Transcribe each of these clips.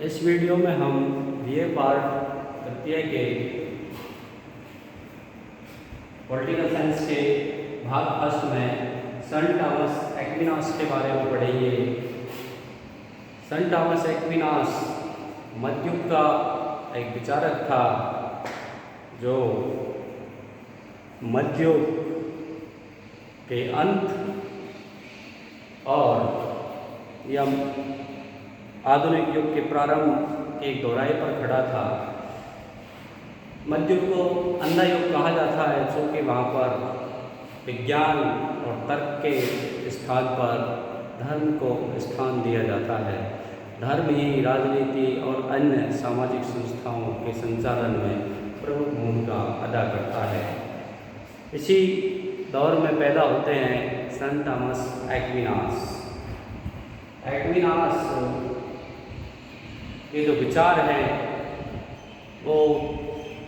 इस वीडियो में हम बीए पार्ट तृतीय के पॉलिटिकल साइंस के भाग फर्स्ट में सेंट थॉमस एक्विनास के बारे में पढ़ेंगे। सेंट थॉमस एक्विनास मध्ययुग का एक विचारक था जो मध्ययुग के अंत और या आधुनिक युग के प्रारंभ के एक दोहराए पर खड़ा था। मध्ययुग को अंधा युग कहा जाता है, क्योंकि वहाँ पर विज्ञान और तर्क के स्थान पर धर्म को स्थान दिया जाता है। धर्म ही राजनीति और अन्य सामाजिक संस्थाओं के संचालन में प्रमुख भूमिका अदा करता है। इसी दौर में पैदा होते हैं सेंट थॉमस एक्विनास। एक्विनास के जो विचार हैं वो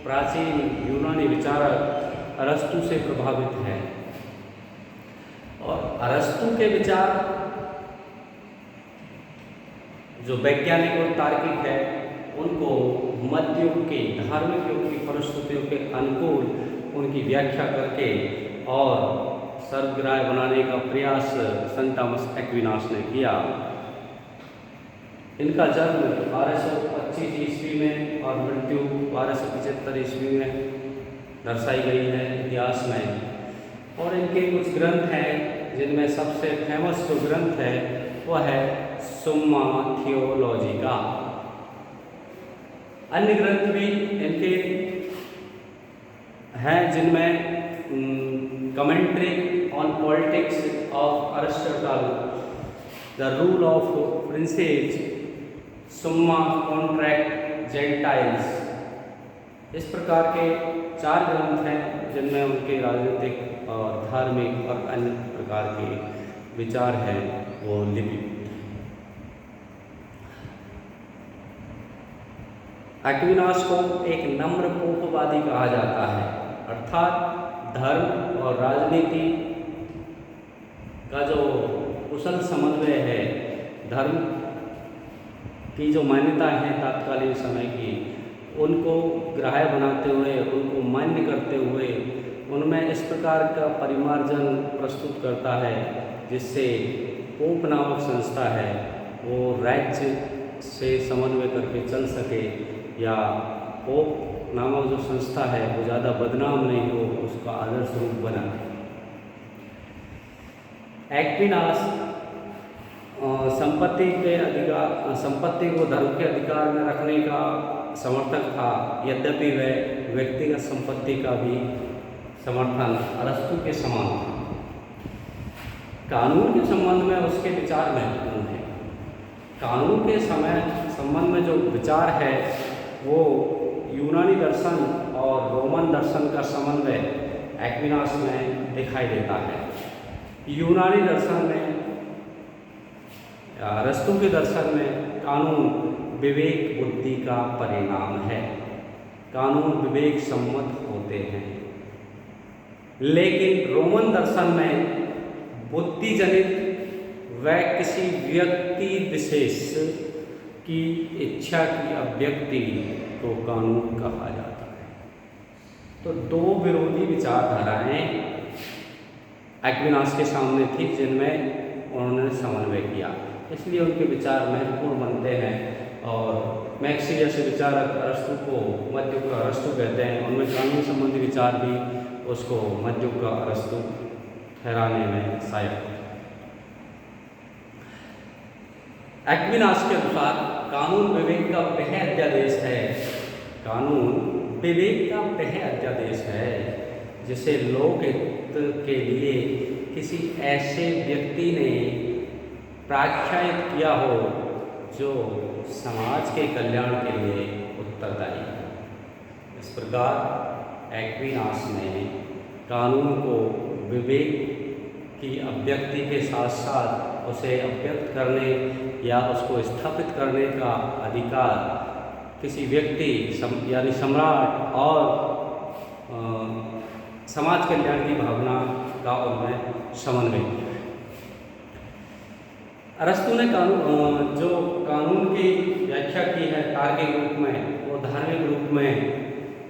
प्राचीन यूनानी विचारक अरस्तु से प्रभावित हैं और अरस्तु के विचार जो वैज्ञानिक और तार्किक है उनको मध्ययुग के धार्मिक युग की परिस्थितियों के अनुकूल उनकी व्याख्या करके और सर्वग्राह्य बनाने का प्रयास सेंट थॉमस एक्विनास ने किया। इनका जन्म 1225 ईस्वी में और मृत्यु 1275 ईस्वी में दर्शाई गई है इतिहास में। और इनके कुछ ग्रंथ हैं जिनमें सबसे फेमस जो ग्रंथ है वह है सुम्मा थियोलॉजिका। अन्य ग्रंथ भी इनके हैं जिनमें commentary on politics of Aristotle, the rule of princes, Summa Contra Gentiles, इस प्रकार के 4 ग्रंथ हैं जिनमें उनके राजनीतिक और धार्मिक और अन्य प्रकार के विचार हैं वो लिपिबद्ध। एक्विनास को एक नम्र पोपवादी कहा जाता है, अर्थात धर्म और राजनीति का जो कुशल समन्वय है, धर्म की जो मान्यता है तत्कालीन समय की उनको ग्राह्य बनाते हुए, उनको मान्य करते हुए उनमें इस प्रकार का परिमार्जन प्रस्तुत करता है जिससे पोप नामक संस्था है वो राज्य से समन्वय करके चल सके या पोप नामक जो संस्था है वो ज़्यादा बदनाम नहीं हो, उसका आदर्श रूप बना। एक्विनास संपत्ति को धर्म के अधिकार में रखने का समर्थक था, यद्यपि वह व्यक्तिगत संपत्ति का भी समर्थन अरस्तु के समान था। कानून के संबंध में उसके विचार महत्वपूर्ण हैं। कानून के संबंध में जो विचार है वो यूनानी दर्शन और रोमन दर्शन का समन्वय एक्विनास में दिखाई देता है। यूनानी दर्शन में, अरस्तु के दर्शन में कानून विवेक बुद्धि का परिणाम है, कानून विवेक सम्मत होते हैं। लेकिन रोमन दर्शन में बुद्धि जनित व किसी व्यक्ति विशेष की इच्छा की अभिव्यक्ति को कानून कहा जाता है। तो 2 विरोधी विचारधाराएं एक्विनास के सामने थी जिनमें उन्होंने समन्वय किया, इसलिए उनके विचार महत्वपूर्ण बनते हैं। और मैक्सी जैसे विचारक अरस्तु को मध्ययुग का अरस्तु कहते हैं, उनमें कानून संबंधी विचार भी उसको मध्ययुग का अरस्तु ठहराने में सहायक। एक्विनास के अनुसार कानून विवेक का पेह अध्यादेश है। कानून विवेक का पेह अध्यादेश है जिसे लोकहित के लिए किसी ऐसे व्यक्ति ने प्राख्यात किया हो जो समाज के कल्याण के लिए उत्तरदायी है। इस प्रकार एक्विनास ने कानून को विवेक की अभिव्यक्ति के साथ साथ उसे अभिव्यक्त करने या उसको स्थापित करने का अधिकार किसी व्यक्ति यानी सम्राट और समाज कल्याण की भावना का उनमें समन्वय किया। अरस्तु ने जो कानून की व्याख्या की है तार्किक रूप में, वो धार्मिक रूप में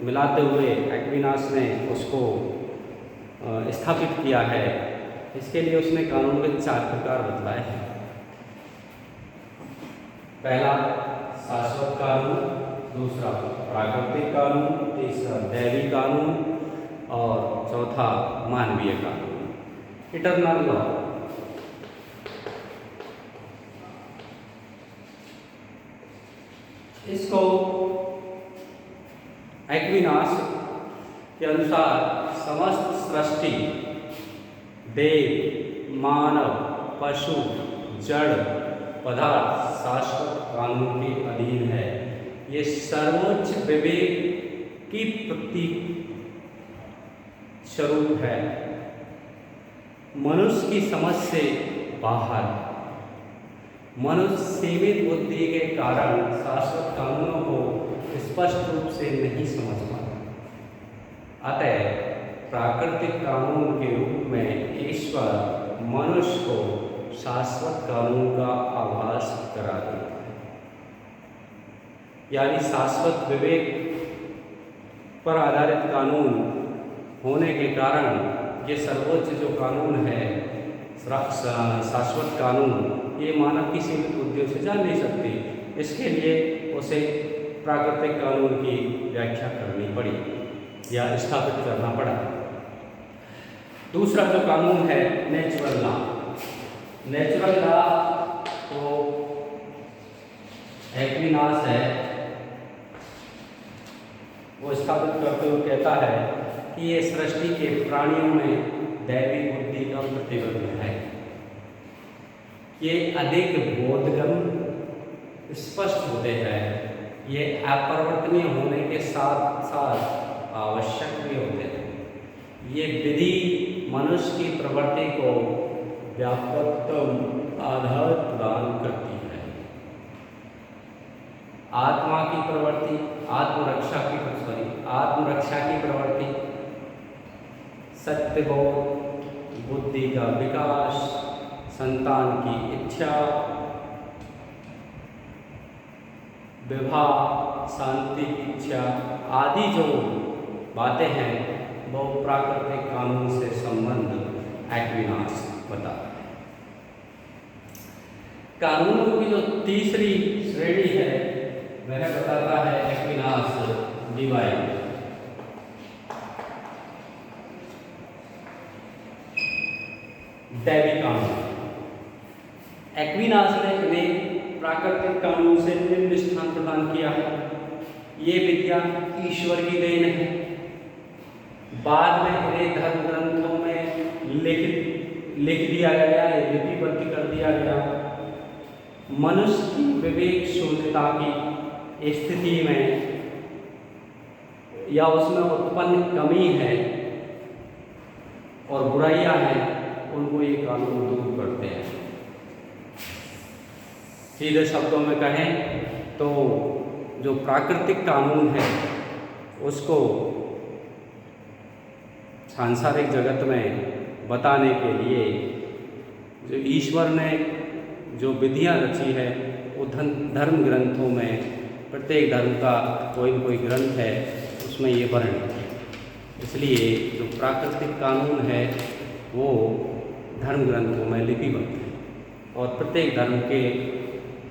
मिलाते हुए एक्विनास ने उसको स्थापित किया है। इसके लिए उसने कानून के 4 प्रकार बतलाए हैं। पहला शाश्वत कानून, दूसरा प्राकृतिक कानून, तीसरा दैवी कानून और चौथा मानवीय कानून, इटरनल लॉ। इसको एक्विनास के अनुसार समस्त सृष्टि, देव, मानव, पशु, जड़ पदार्थ शाश्वत कानून के अधीन है। ये सर्वोच्च विवेक की प्रतीक स्वरूप है, मनुष्य की समझ से बाहर। मनुष्य सीमित बुद्धि के कारण शाश्वत कानूनों को स्पष्ट रूप से नहीं समझ पाता। अतः प्राकृतिक कानून के रूप में ईश्वर मनुष्य को शाश्वत कानून का आभास करा देता है। यानी शाश्वत विवेक पर आधारित कानून होने के कारण ये सर्वोच्च जो कानून है, शाश्वत कानून, ये मानव की सीमित बुद्धियों से जान नहीं सकती। इसके लिए उसे प्राकृतिक कानून की व्याख्या करनी पड़ी या स्थापित करना पड़ा। दूसरा जो कानून है नेचुरल लॉ। नेचुरल लॉ को एक्विनास है वो स्थापित करते हुए कहता है कि ये सृष्टि के प्राणियों में दैवी बुद्धि का प्रतिबिंब है। ये अधिक बोधगम्य, स्पष्ट होते हैं। ये अपरिवर्तनीय होने के साथ साथ आवश्यक भी होते हैं। ये विधि मनुष्य की प्रवृत्ति को व्यापकतम आधार प्रदान करती है। आत्मा की प्रवृत्ति, आत्मरक्षा की प्रवृत्ति, सत्यबोध, बुद्धि का विकास, संतान की इच्छा, विवाह, शांति की इच्छा आदि जो बातें हैं वो प्राकृतिक कानून से संबंध एक्विनास बताता है। कानूनों की जो तीसरी श्रेणी है वह बताता है एक्विनास डिवाइन। दैवी कानून। एक्विनास ने इन्हें प्राकृतिक कानून से निम्न स्थान प्रदान किया है। ये विद्या ईश्वर की देन है। बाद में इन्हें धर्म ग्रंथों में लिख दिया गया, लिपिबद्ध कर दिया गया। मनुष्य की विवेक शून्यता की स्थिति में या उसमें उत्पन्न कमी है और बुराइयां हैं, उनको ये कानून दूर करते हैं। सीधे शब्दों में कहें तो जो प्राकृतिक कानून है उसको सांसारिक जगत में बताने के लिए जो ईश्वर ने जो विधियां रची है वो धर्म ग्रंथों में, प्रत्येक धर्म का कोई न कोई ग्रंथ है उसमें ये वर्णित है। इसलिए जो प्राकृतिक कानून है वो धर्म ग्रंथों में लिपिबद्ध है और प्रत्येक धर्म के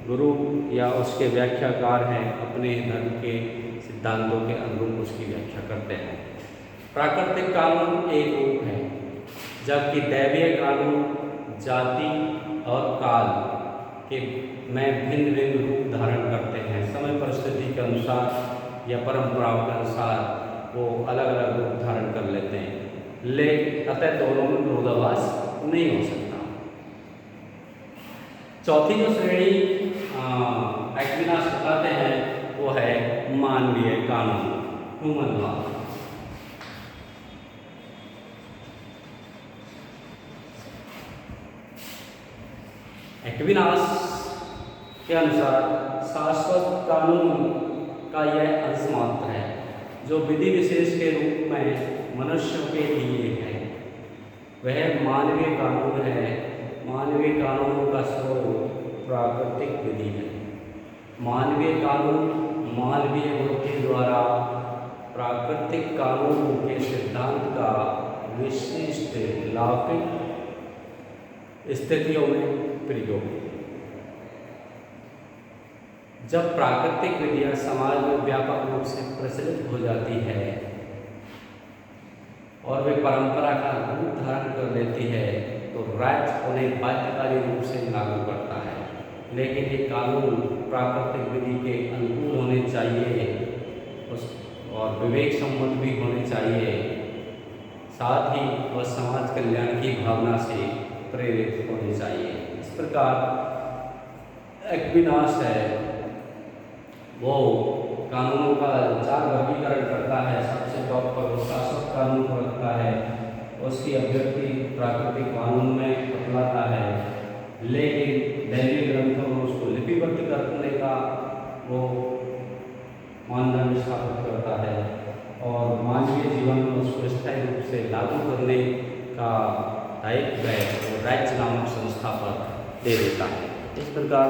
गुरु या उसके व्याख्याकार हैं अपने धर्म के सिद्धांतों के अनुरूप उसकी व्याख्या करते हैं। प्राकृतिक कानून एक रूप है, जबकि दैवीय कानून जाति और काल के में भिन्न भिन्न रूप धारण करते हैं। समय परिस्थिति के अनुसार या परंपराओं के अनुसार वो अलग अलग रूप धारण कर लेते हैं, अतः दोनों में विरोधाभास नहीं हो सकता। चौथी जो श्रेणी एक्विनास बताते हैं वो है मानवीय कानून, ह्यूमन लॉ। एक्विनास के अनुसार शाश्वत कानून का यह अंश मात्र है जो विधि विशेष के रूप में मनुष्यों के लिए है। वह मानवीय कानून है मानवीय कानूनों का स्रोत प्राकृतिक विधि है। मानवीय कानून मानवीय बुद्धि द्वारा प्राकृतिक कानूनों के सिद्धांत का विशिष्ट लौकिक स्थितियों में प्रयोग। जब प्राकृतिक विधियां समाज में व्यापक रूप से प्रचलित हो जाती है और वे परंपरा का रूप धारण कर लेती है तो राज्य उन्हें बाध्यकारी रूप से लागू करता है। लेकिन ये कानून प्राकृतिक विधि के अनुकूल होने चाहिए और विवेक सम्मत भी होने चाहिए, साथ ही वह समाज कल्याण की भावना से प्रेरित होने चाहिए। इस प्रकार एक्विनास है वो कानूनों का चार वर्गीकरण करता है। सबसे टॉप पर वो शासक कानून को रखता है, उसकी अभिव्यक्ति प्राकृतिक कानून में बतलाता है, लेकिन दैवीय ग्रंथों में उसको लिपिबद्ध करने का वो मानदंड स्थापित करता है और मानवीय जीवन में उसको स्थायी रूप से लागू करने का दायित्व है वो राज्य नामक संस्था पर दे देता है। इस प्रकार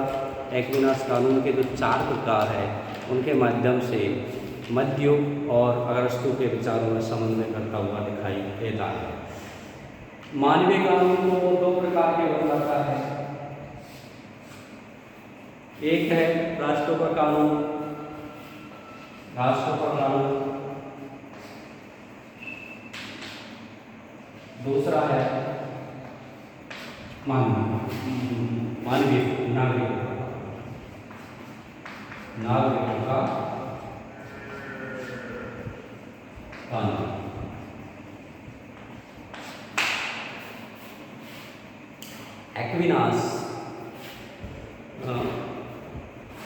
एक्विनास कानून के जो चार प्रकार हैं उनके माध्यम से मध्य युग और अरस्तु के विचारों में समन्वय करता हुआ दिखाई देता है। मानवीय कानून को दो प्रकार के बतलाता है। एक है राष्ट्रों का कानून, राष्ट्रों का कानून। दूसरा है मानवीय नागरिकों का कानून। एक्विनास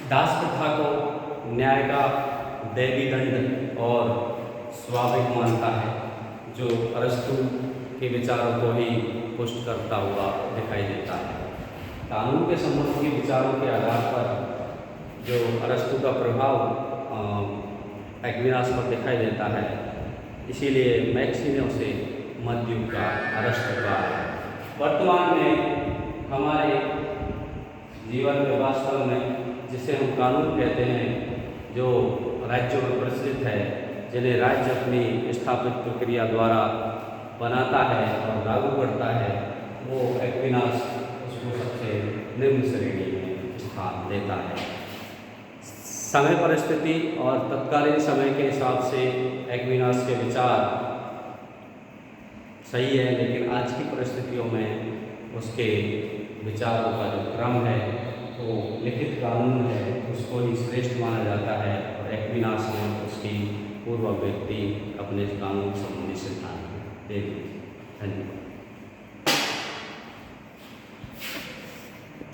दास प्रथा को न्याय का दैवी दंड और स्वाभाविक मानता है, जो अरस्तु के विचारों को ही पुष्ट करता हुआ दिखाई देता है। कानून के संबंध के विचारों के आधार पर जो अरस्तु का प्रभाव एक्विनास पर दिखाई देता है, इसीलिए मैक्सी ने उसे मध्य युग का अरस्तु कहा है। वर्तमान में हमारे जीवन में वास्तव में जिसे हम कानून कहते हैं, जो राज्यों में प्रचलित है, जिन्हें राज्य अपनी स्थापित प्रक्रिया द्वारा बनाता है और लागू करता है, वो एक्विनास उसको सबसे निम्न श्रेणी में स्थान देता है। समय परिस्थिति और तत्कालीन समय के हिसाब से एक्विनास के विचार सही है, लेकिन आज की परिस्थितियों में उसके विचारों का जो क्रम है वो लिखित कानून है, उसको ही श्रेष्ठ माना जाता है और एक्विनास ने उसकी पूर्व अभिव्यक्ति अपने कानून संबंधी सिद्धांत दे दी। धन्यवाद।